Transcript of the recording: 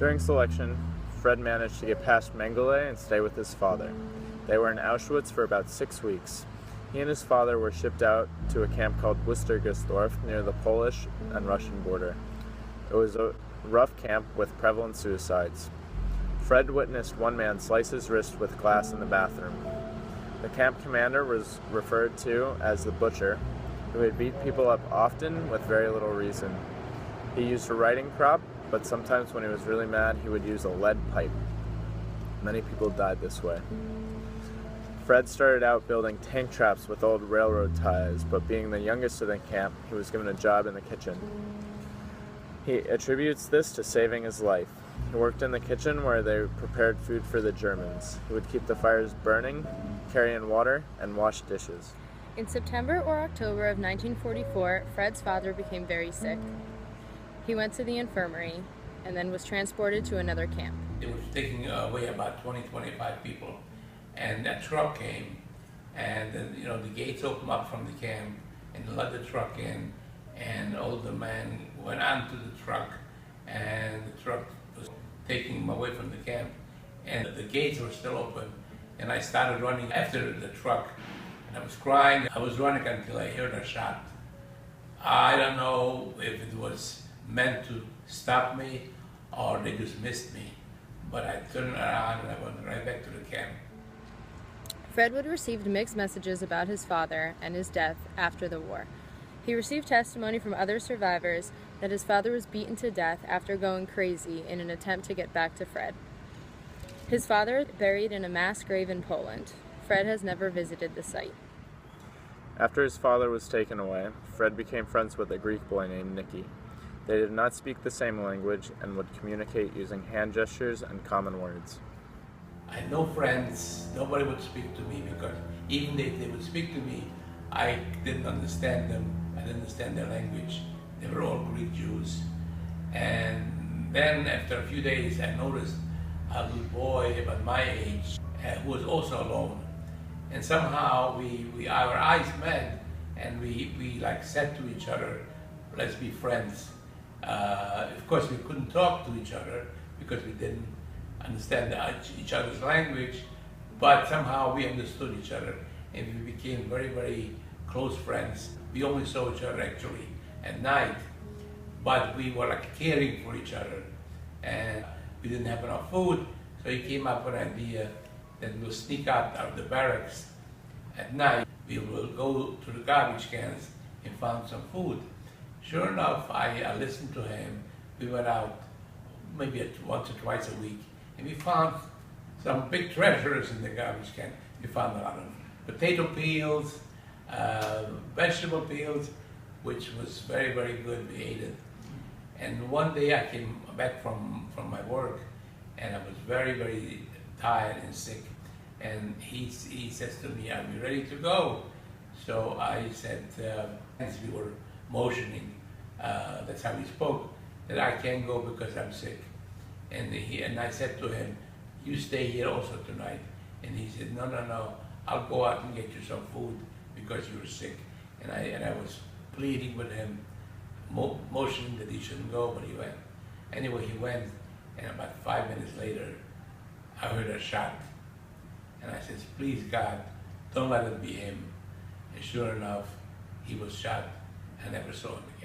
During selection, Fred managed to get past Mengele and stay with his father. They were in Auschwitz for about 6 weeks. He and his father were shipped out to a camp called Wustergesdorf near the Polish and Russian border. It was a rough camp with prevalent suicides. Fred witnessed one man slice his wrist with glass in the bathroom. The camp commander was referred to as the Butcher, who would beat people up often with very little reason. He used a writing prop, but sometimes when he was really mad, he would use a lead pipe. Many people died this way. Fred started out building tank traps with old railroad ties, but being the youngest of the camp, he was given a job in the kitchen. He attributes this to saving his life. He worked in the kitchen where they prepared food for the Germans. He would keep the fires burning, carry in water, and wash dishes. In September or October of 1944, Fred's father became very sick. He went to the infirmary and then was transported to another camp. It was taking away about 20-25 people, and that truck came, and the gates opened up from the camp and let the truck in, and all the men went onto the truck, and the truck was taking them away from the camp, and the gates were still open, and I started running after the truck, and I was crying. I was running until I heard a shot. I don't know if it was meant to stop me or they just missed me, but I turned around and I went right back to the camp. Fred would receive mixed messages about his father and his death after the war. He received testimony from other survivors that his father was beaten to death after going crazy in an attempt to get back to Fred. His father is buried in a mass grave in Poland. Fred has never visited the site. After his father was taken away, Fred became friends with a Greek boy named Nicky. They did not speak the same language and would communicate using hand gestures and common words. I had no friends, nobody would speak to me, because even if they would speak to me, I didn't understand them, I didn't understand their language. They were all Greek Jews. And then after a few days I noticed a little boy about my age who was also alone. And somehow our eyes met, and we like said to each other, let's be friends. Of course, we couldn't talk to each other because we didn't understand each other's language, but somehow we understood each other, and we became very, very close friends. We only saw each other actually at night, but we were like caring for each other, and we didn't have enough food, so he came up with an idea that we'll sneak out of the barracks at night. We will go to the garbage cans and find some food. Sure enough, I listened to him. We went out maybe once or twice a week, and we found some big treasures in the garbage can. We found a lot of potato peels, vegetable peels, which was very, very good. We ate it. And one day I came back from my work, and I was very, very tired and sick. And he says to me, "Are we ready to go?" So I said, as we were motioning, that's how he spoke, that I can't go because I'm sick. And I said to him, "You stay here also tonight." And he said, No, I'll go out and get you some food because you're sick. And I was pleading with him, motioning that he shouldn't go, but he went. Anyway, he went, and about 5 minutes later, I heard a shot. And I said, "Please God, don't let it be him." And sure enough, he was shot. I never saw him again.